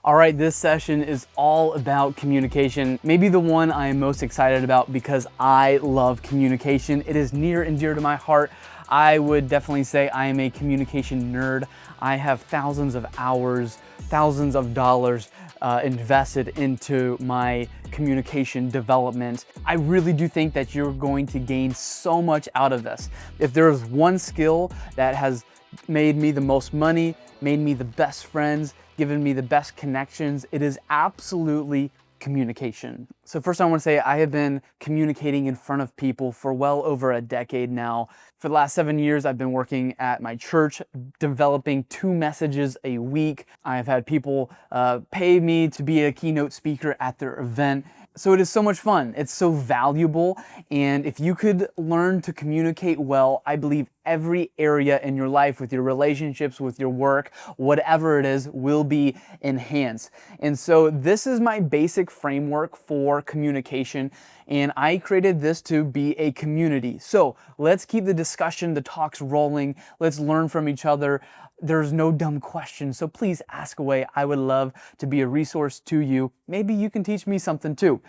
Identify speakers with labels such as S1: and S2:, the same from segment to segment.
S1: All right, this session is all about communication, maybe the one I am most excited about because I love communication. It is near and dear to my heart. I would definitely say I am a communication nerd. I have thousands of hours, thousands of dollars invested into my communication development. I really do think that you're going to gain so much out of this. If there's one skill that has made me the most money, made me the best friends, given me the best connections, it is absolutely communication. So first I want to say I have been communicating in front of people for well over a decade now. For the last 7 years, I've been working at my church, developing 2 messages a week. I have had people pay me to be a keynote speaker at their event. So it is so much fun. It's so valuable. And if you could learn to communicate well, I believe every area in your life, with your relationships, with your work, whatever it is, will be enhanced. And so this is my basic framework for communication. And I created this to be a community. So let's keep the discussion, the talks rolling. Let's learn from each other. There's no dumb questions, so please ask away. I would love to be a resource to you. Maybe you can teach me something too.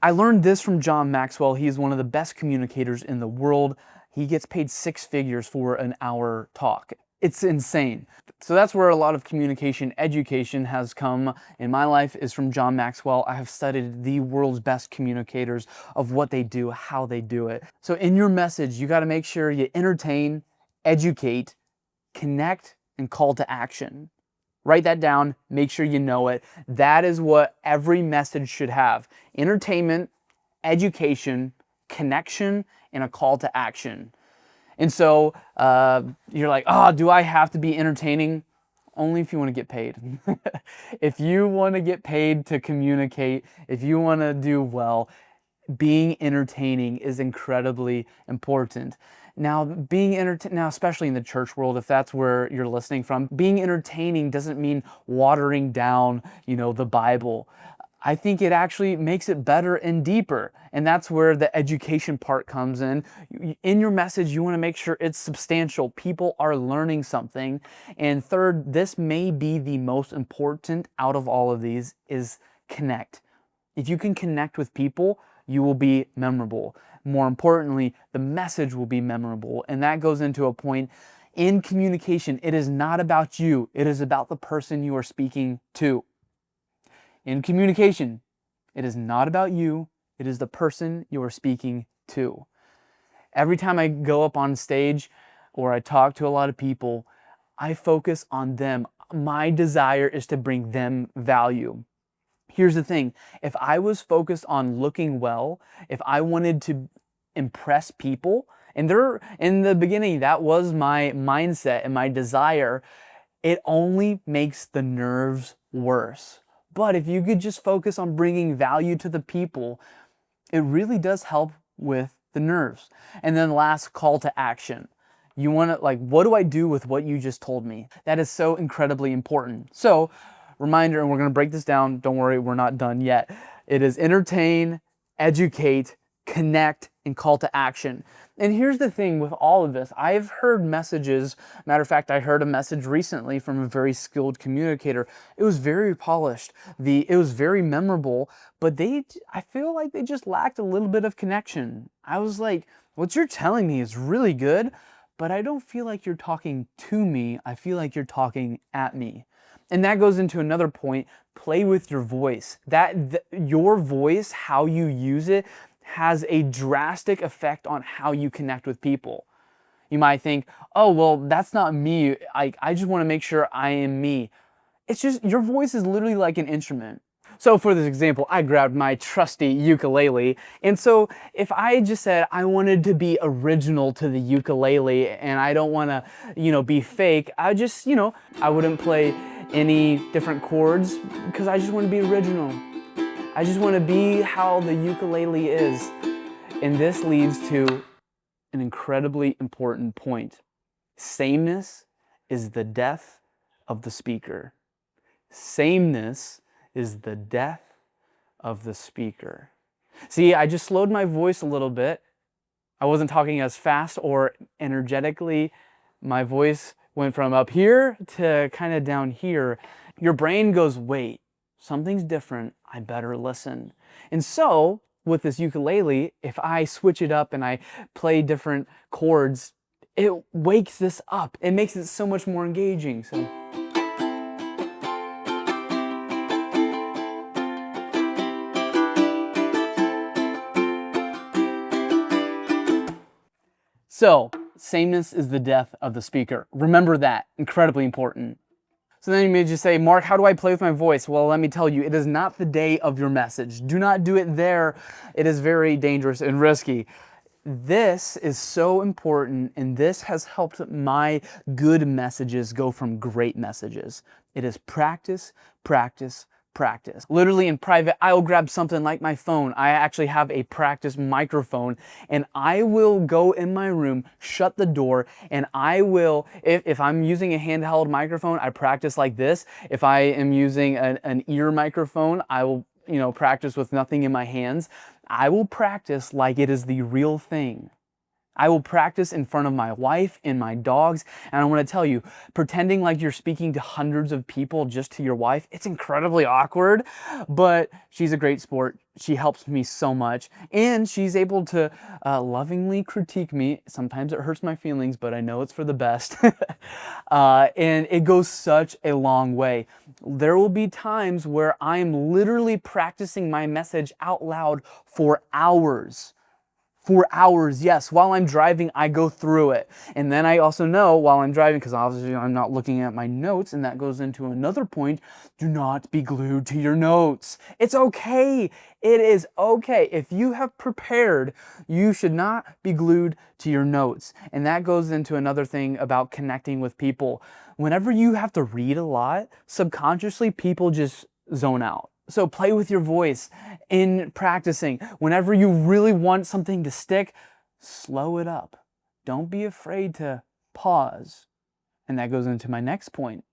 S1: I learned this from John Maxwell. He is one of the best communicators in the world. He gets paid 6 figures for an hour talk. It's insane. So that's where a lot of communication education has come in my life, is from John Maxwell. I have studied the world's best communicators, of what they do, how they do it. So in your message, you got to make sure you entertain, educate, connect, and call to action. Write that down, make sure you know it. That is what every message should have: entertainment, education, connection, and a call to action. And so you're like, oh, do I have to be entertaining? Only if you want to get paid. If you want to get paid to communicate, if you want to do well, being entertaining is incredibly important. Now, now, especially in the church world, if that's where you're listening from, being entertaining doesn't mean watering down, the Bible. I think it actually makes it better and deeper. And that's where the education part comes in. In your message, you want to make sure it's substantial. People are learning something. And third, this may be the most important out of all of these, is connect. If you can connect with people, you will be memorable. More importantly, the message will be memorable. And that goes into a point in communication. It is not about you. It is about the person you are speaking to. In communication, it is not about you. It is the person you are speaking to. Every time I go up on stage or I talk to a lot of people, I focus on them. My desire is to bring them value. Here's the thing, if I was focused on looking well, if I wanted to impress people, and in the beginning, that was my mindset and my desire, it only makes the nerves worse. But if you could just focus on bringing value to the people, it really does help with the nerves. And then last, call to action. You want to, what do I do with what you just told me? That is so incredibly important. So, reminder, and we're going to break this down. Don't worry, we're not done yet. It is entertain, educate, connect, and call to action. And here's the thing with all of this. I've heard messages. Matter of fact, I heard a message recently from a very skilled communicator. It was very polished. It was very memorable, but I feel like they just lacked a little bit of connection. I was like, what you're telling me is really good, but I don't feel like you're talking to me. I feel like you're talking at me. And that goes into another point. Play with your voice. Your voice, how you use it, has a drastic effect on how you connect with people. You might think, oh, well, that's not me. I just want to make sure I am me. It's just, your voice is literally like an instrument. So for this example, I grabbed my trusty ukulele. And so if I just said I wanted to be original to the ukulele and I don't want to, be fake, I just, I wouldn't play any different chords because I just want to be original. I just want to be how the ukulele is. And this leads to an incredibly important point. Sameness is the death of the speaker. Sameness is the death of the speaker. See, I just slowed my voice a little bit. I wasn't talking as fast or energetically. My voice went from up here to kind of down here. Your brain goes, wait, Something's different, I better listen. And so, with this ukulele, if I switch it up and I play different chords, it wakes this up. It makes it so much more engaging. So, sameness is the death of the speaker. Remember that, incredibly important. So then you may just say, Mark, how do I play with my voice? Well, let me tell you, it is not the day of your message. Do not do it there. It is very dangerous and risky. This is so important, and this has helped my good messages go from great messages. It is practice, practice, practice. Literally in private, I'll grab something like my phone. I actually have a practice microphone, and I will go in my room, shut the door, and I will, if I'm using a handheld microphone, I practice like this. If I am using an ear microphone, I will practice with nothing in my hands. I will practice like it is the real thing. I will practice in front of my wife and my dogs. And I want to tell you, pretending like you're speaking to hundreds of people just to your wife, it's incredibly awkward, but she's a great sport. She helps me so much. And she's able to lovingly critique me. Sometimes it hurts my feelings, but I know it's for the best. And it goes such a long way. There will be times where I'm literally practicing my message out loud for hours. For hours, yes. While I'm driving, I go through it. And then I also know while I'm driving, because obviously I'm not looking at my notes, and that goes into another point, do not be glued to your notes. It's okay. It is okay. If you have prepared, you should not be glued to your notes. And that goes into another thing about connecting with people. Whenever you have to read a lot, subconsciously people just zone out. So play with your voice in practicing. Whenever you really want something to stick, slow it up. Don't be afraid to pause. And that goes into my next point.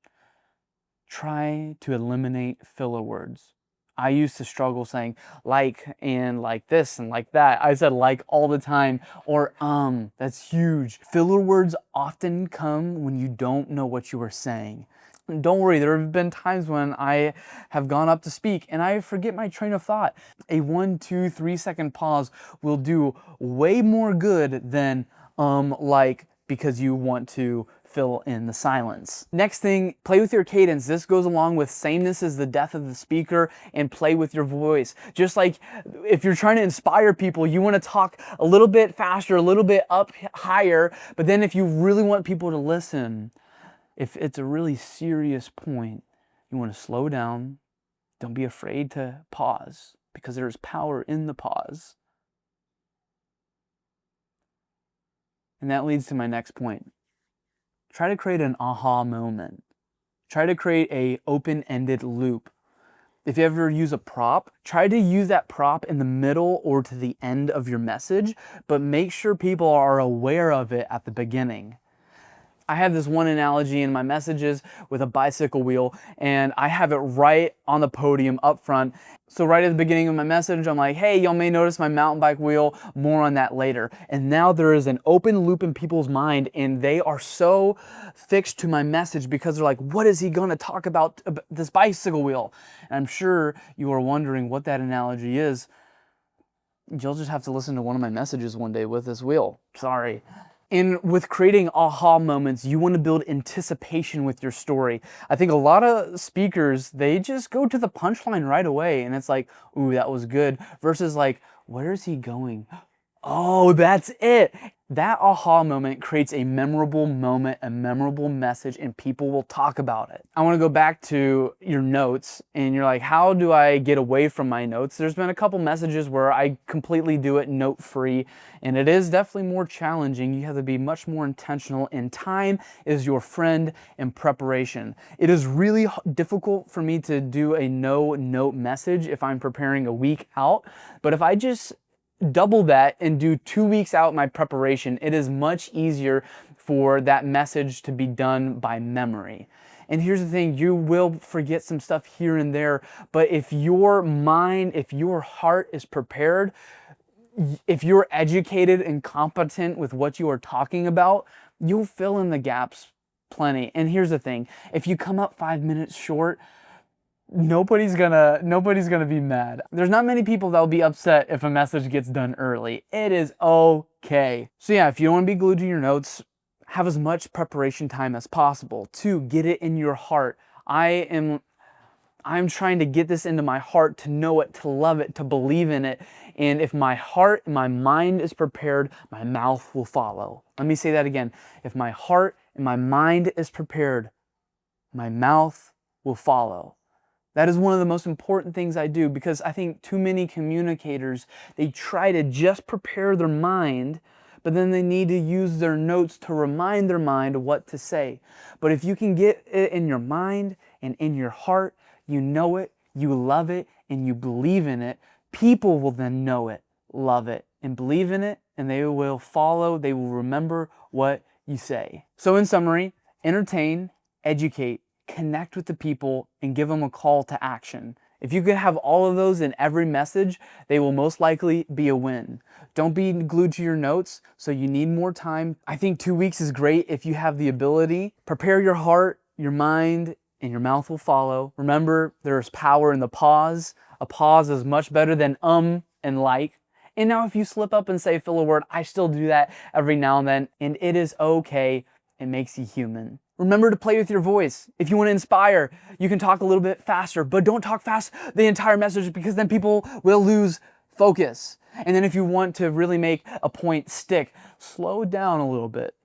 S1: Try to eliminate filler words. I used to struggle saying like and like this and like that. I said like all the time, or that's huge. Filler words often come when you don't know what you are saying. Don't worry, there have been times when I have gone up to speak and I forget my train of thought. A 1, 2, 3 second pause will do way more good than like, because you want to fill in the silence. Next thing, play with your cadence. This goes along with sameness is the death of the speaker, and play with your voice. Just like if you're trying to inspire people, you want to talk a little bit faster, a little bit up higher, but then if you really want people to listen, if it's a really serious point, you want to slow down. Don't be afraid to pause, because there's power in the pause. And that leads to my next point. Try to create an aha moment. Try to create an open-ended loop. If you ever use a prop, try to use that prop in the middle or to the end of your message, but make sure people are aware of it at the beginning. I have this one analogy in my messages with a bicycle wheel, and I have it right on the podium up front. So right at the beginning of my message, I'm like, hey, y'all may notice my mountain bike wheel, more on that later. And now there is an open loop in people's mind, and they are so fixed to my message because they're like, what is he gonna talk about this bicycle wheel? And I'm sure you are wondering what that analogy is. You'll just have to listen to one of my messages one day with this wheel. Sorry. And with creating aha moments, you want to build anticipation with your story. I think a lot of speakers, they just go to the punchline right away, and it's like, ooh, that was good, versus like, where is he going? Oh, that's it. That aha moment creates a memorable moment, a memorable message, and people will talk about it. I want to go back to your notes, and you're like, how do I get away from my notes? There's been a couple messages where I completely do it note-free, and it is definitely more challenging. You have to be much more intentional, and time is your friend in preparation. It is really difficult for me to do a no-note message if I'm preparing a week out, but if I just double that and do 2 weeks out my preparation, it is much easier for that message to be done by memory. And here's the thing, you will forget some stuff here and there, but if your mind, if your heart is prepared, if you're educated and competent with what you are talking about, you'll fill in the gaps plenty. And here's the thing, if you come up 5 minutes short, nobody's gonna be mad. There's not many people that'll be upset if a message gets done early. It is okay. So yeah, if you don't want to be glued to your notes, have as much preparation time as possible. 2, get it in your heart. I'm trying to get this into my heart, to know it, to love it, to believe in it. And if my heart and my mind is prepared, my mouth will follow. Let me say that again. If my heart and my mind is prepared, my mouth will follow. That is one of the most important things I do, because I think too many communicators, they try to just prepare their mind, but then they need to use their notes to remind their mind of what to say. But if you can get it in your mind and in your heart, you know it, you love it, and you believe in it, people will then know it, love it, and believe in it, and they will follow, they will remember what you say. So in summary, entertain, educate, connect with the people, and give them a call to action. If you could have all of those in every message, they will most likely be a win. Don't be glued to your notes, so you need more time. I think 2 weeks is great if you have the ability. Prepare your heart, your mind, and your mouth will follow. Remember, there's power in the pause. A pause is much better than and like. And now if you slip up and say filler word, I still do that every now and then, and it is okay. It makes you human. Remember to play with your voice. If you want to inspire, you can talk a little bit faster, but don't talk fast the entire message, because then people will lose focus. And then if you want to really make a point stick, slow down a little bit.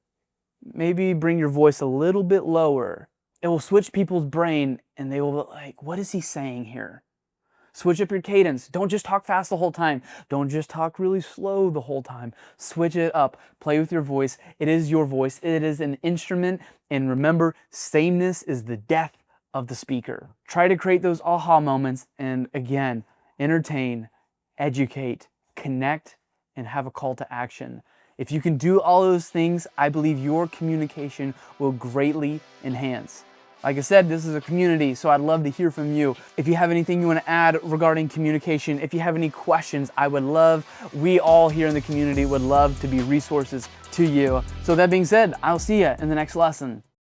S1: Maybe bring your voice a little bit lower. It will switch people's brain, and they will be like, what is he saying here? Switch up your cadence. Don't just talk fast the whole time. Don't just talk really slow the whole time. Switch it up. Play with your voice. It is your voice. It is an instrument. And remember, sameness is the death of the speaker. Try to create those aha moments, and again, entertain, educate, connect, and have a call to action. If you can do all those things, I believe your communication will greatly enhance. Like I said, this is a community, so I'd love to hear from you. If you have anything you want to add regarding communication, if you have any questions, we all here in the community would love to be resources to you. So that being said, I'll see you in the next lesson.